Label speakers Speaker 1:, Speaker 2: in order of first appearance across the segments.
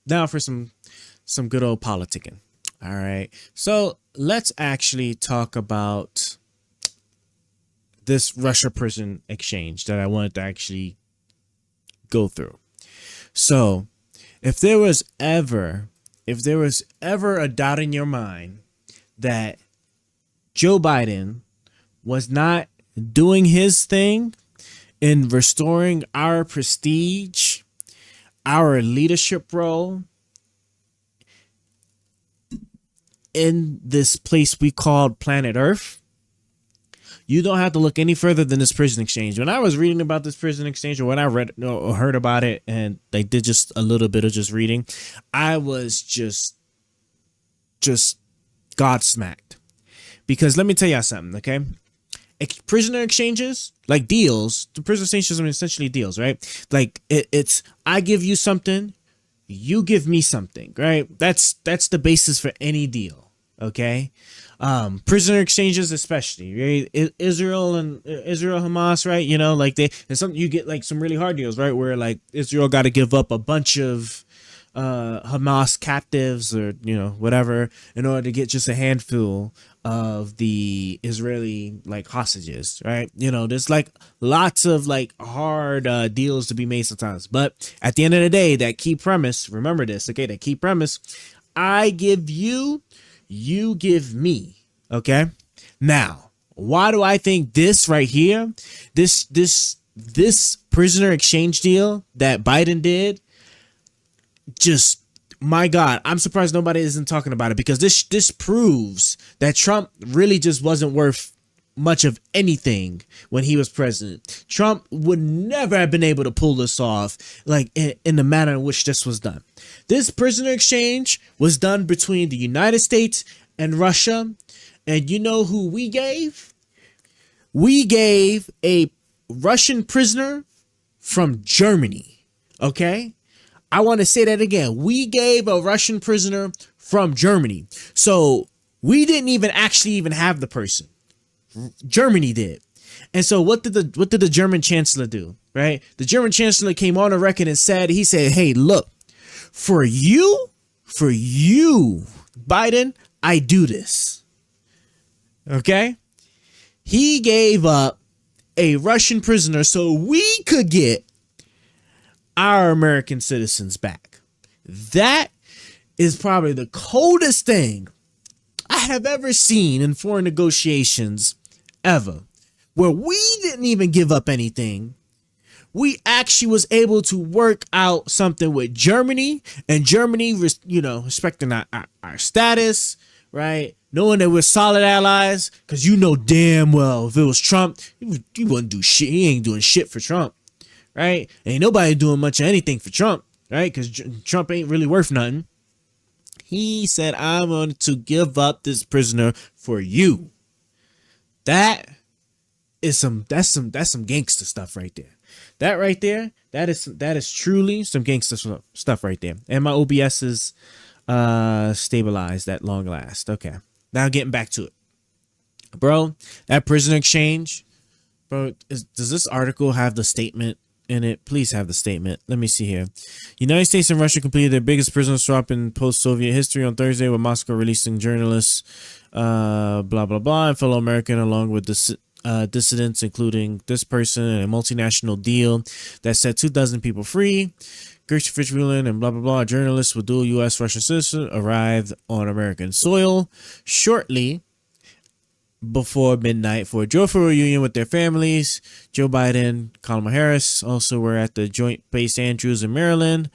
Speaker 1: now for some good old politicking. All right. So let's actually talk about this Russia prison exchange that I wanted to actually go through. So if there was ever a doubt in your mind that Joe Biden was not doing his thing in restoring our prestige, our leadership role in this place we called planet Earth, you don't have to look any further than this prison exchange. When I was reading about this prison exchange, or when I read or heard about it, and they did just a little bit of just reading, I was just godsmacked. Because let me tell y'all something, okay? Prisoner exchanges, like deals, the prisoner exchanges are essentially deals, right? Like it's I give you something, you give me something, right? That's the basis for any deal, okay? Prisoner exchanges, especially, right? Israel Hamas, right? You know, like and some, you get like some really hard deals, right? Where like Israel got to give up a bunch of Hamas captives, or whatever, in order to get just a handful of the Israeli like hostages, right? There's like lots of like hard deals to be made sometimes, but at the end of the day, that key premise, remember this, okay? That key premise: I give you, you give me. Okay. Now, why do I think this right here, this prisoner exchange deal that Biden did, just, my God, I'm surprised nobody isn't talking about it, because this proves that Trump really just wasn't worth much of anything when he was president. Trump would never have been able to pull this off like in the manner in which this was done. This prisoner exchange was done between the United States and Russia. And you know who we gave? We gave a Russian prisoner from Germany. Okay? I want to say that again. We gave a Russian prisoner from Germany. So we didn't even have the person. Germany did. And so what did the German chancellor do? Right? The German chancellor came on a record and said, hey, look, for you, Biden, I do this. Okay? He gave up a Russian prisoner so we could get our American citizens back. That is probably the coldest thing I have ever seen in foreign negotiations ever, where we didn't even give up anything. We actually was able to work out something with Germany, and Germany, respecting our status, right? Knowing that we're solid allies, because damn well if it was Trump, he wouldn't do shit. He ain't doing shit for Trump, right? Ain't nobody doing much of anything for Trump, right? Because Trump ain't really worth nothing. He said, I'm going to give up this prisoner for you. That's some gangster stuff right there. That right there, that is truly some gangster stuff right there. And my OBS is stabilized at long last. Okay. Now getting back to it. Bro, that prisoner exchange, bro, does this article have the statement in it? Please have the statement. Let me see here. United States and Russia completed their biggest prisoner swap in post-Soviet history on Thursday, with Moscow releasing journalists, blah, blah, blah, and fellow American, along with dissidents, including this person, and a multinational deal that set 2,000 people free. Gershon Fitzwilliam and blah, blah, blah, journalists with dual U.S.-Russian citizenship arrived on American soil shortly before midnight for a joyful reunion with their families. Joe Biden, Kamala Harris also were at the Joint Base Andrews in Maryland.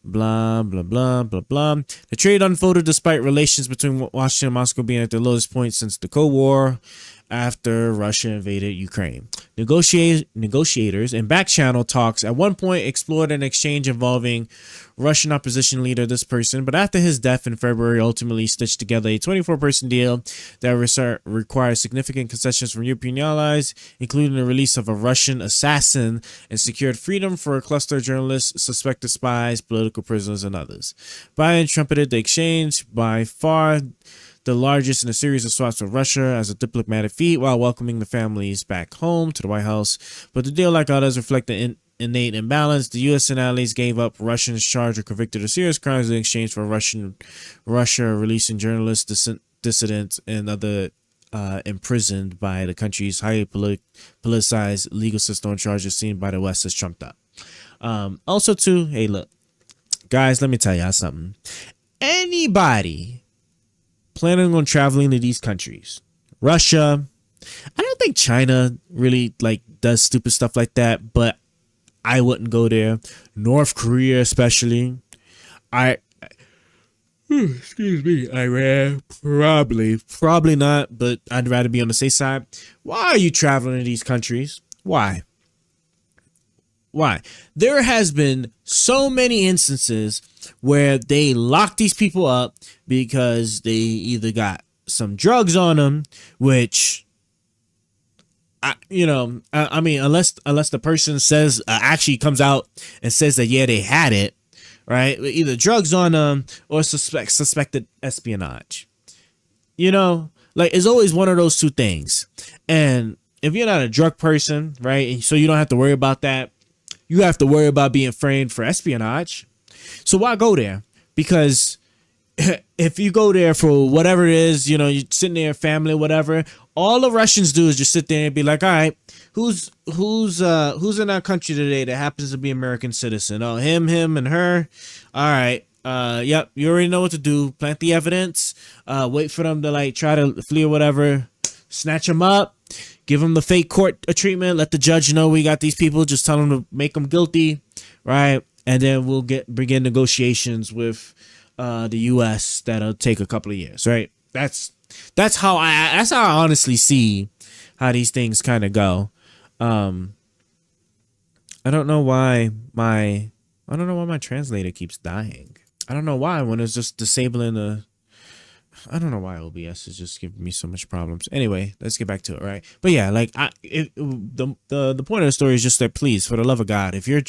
Speaker 1: Blah, blah, blah, blah, blah. The trade unfolded despite relations between Washington and Moscow being at their lowest point since the Cold War, after Russia invaded Ukraine. Negotiators and back-channel talks at one point explored an exchange involving Russian opposition leader, this person, but after his death in February, ultimately stitched together a 24-person deal that requires significant concessions from European allies, including the release of a Russian assassin, and secured freedom for a cluster of journalists, suspected spies, political prisoners, and others. Biden trumpeted the exchange, by far the largest in a series of swaps with Russia, as a diplomatic feat, while welcoming the families back home to the White House. But the deal, like others, reflected innate imbalance. The U.S. and allies gave up Russians charged or convicted of serious crimes in exchange for Russia releasing journalists, dissidents, and other imprisoned by the country's highly politicized legal system on charges seen by the West as trumped up. Also, too, hey, look, guys, let me tell y'all something. Anybody planning on traveling to these countries, Russia, I don't think China really like does stupid stuff like that, but I wouldn't go there. North Korea, especially. Excuse me, Iran, probably not, but I'd rather be on the safe side. Why are you traveling to these countries? Why? There has been so many instances where they lock these people up because they either got some drugs on them, which, I mean, unless the person says actually comes out and says that, yeah, they had it, right? Either drugs on them or suspected espionage. Like, it's always one of those two things. And if you're not a drug person, right, and so you don't have to worry about that, you have to worry about being framed for espionage. So why go there? Because if you go there for whatever it is, you're sitting there, family, whatever, all the Russians do is just sit there and be like, all right, who's in our country today that happens to be American citizen? Oh, him, and her. All right. Yep. You already know what to do. Plant the evidence. Wait for them to like try to flee or whatever. Snatch them up. Give them the fake court treatment. Let the judge know we got these people. Just tell them to make them guilty, right? And then we'll begin negotiations with the U.S. that'll take a couple of years, right? That's how I honestly see how these things kind of go. I don't know why my translator keeps dying. I don't know why when it's just disabling the. I don't know why OBS is just giving me so much problems. Anyway, let's get back to it, right? But yeah, like the point of the story is just that, please, for the love of God, if you're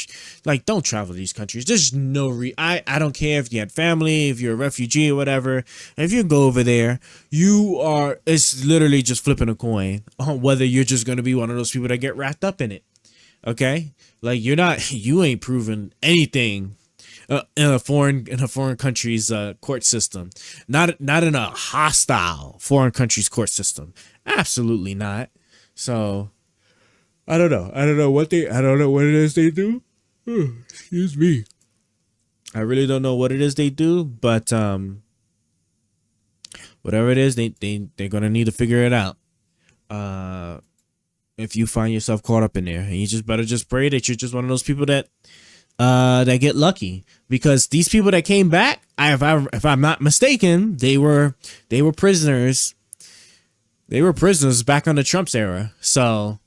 Speaker 1: like, don't travel to these countries. There's no I don't care if you had family, if you're a refugee or whatever. If you go over there, it's literally just flipping a coin on whether you're just going to be one of those people that get wrapped up in it. Okay? Like you ain't proven anything in a foreign country's court system, not in a hostile foreign country's court system. Absolutely not. So I don't know what it is they do. Excuse me. I really don't know what it is they do, but whatever it is, they're gonna need to figure it out. If you find yourself caught up in there, and you just better pray that you're just one of those people that get lucky, because these people that came back, if I'm not mistaken, they were prisoners. They were prisoners back under Trump's era. So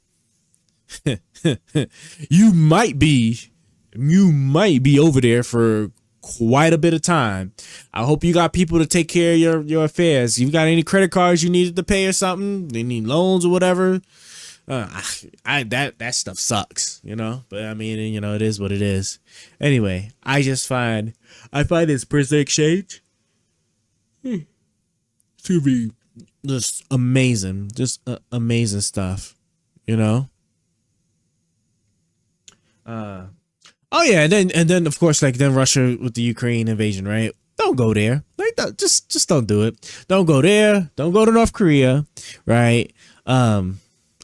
Speaker 1: you might be over there for quite a bit of time. I hope you got people to take care of your affairs. You got any credit cards you needed to pay or something? They need loans or whatever. That stuff sucks, but I mean, it is what it is. Anyway, I find this prisoner exchange to be just amazing, amazing stuff, oh yeah, and then of course, like, then Russia with the Ukraine invasion, right? Don't go there. Like, just don't do it. Don't go there. Don't go to North Korea, right?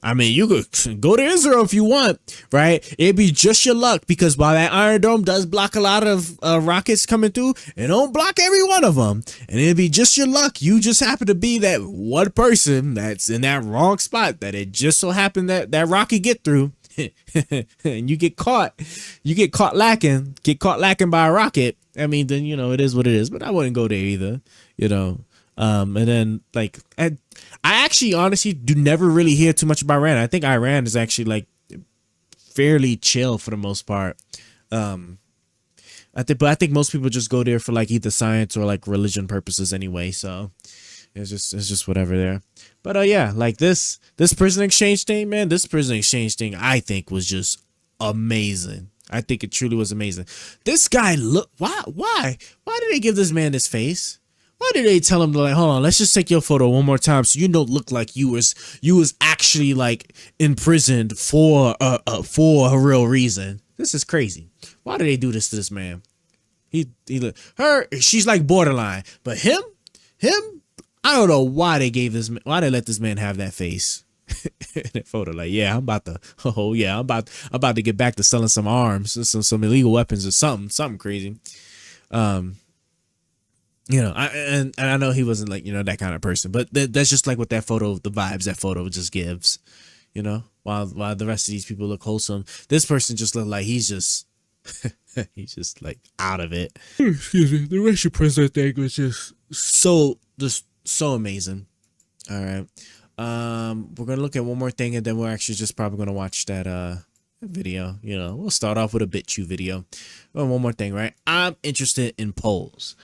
Speaker 1: I mean, you could go to Israel if you want, right? It'd be just your luck, because while that Iron Dome does block a lot of rockets coming through, it don't block every one of them. And it'd be just your luck. You just happen to be that one person that's in that wrong spot that it just so happened that rocket get through. And you get caught lacking by a rocket. I mean, then, it is what it is, but I wouldn't go there either, and then, like, I actually honestly do never really hear too much about Iran. I think Iran is actually like fairly chill for the most part. I think most people just go there for like either science or like religion purposes anyway. So it's just whatever there. But yeah, like this prison exchange thing, man. This prison exchange thing, I think, was just amazing. I think it truly was amazing. This guy why did they give this man this face? Why did they tell him to, like, hold on, let's just take your photo one more time so you don't look like you was actually like imprisoned for a real reason? This is crazy. Why do they do this to this man? He her, she's like borderline, but him, I don't know why they let this man have that face. That photo, like, yeah, I'm about to get back to selling some arms, some illegal weapons or something crazy. You know, I know he wasn't like, you know, that kind of person, but that's just like what that photo, the vibes that photo just gives, you know, while the rest of these people look wholesome, this person just looked like he's just he's just like out of it. Excuse me. The Russian president thing was just so amazing. All right. We're gonna look at one more thing, and then we're actually just probably gonna watch that video. You know, we'll start off with a BitChute video. One more thing, right? I'm interested in polls.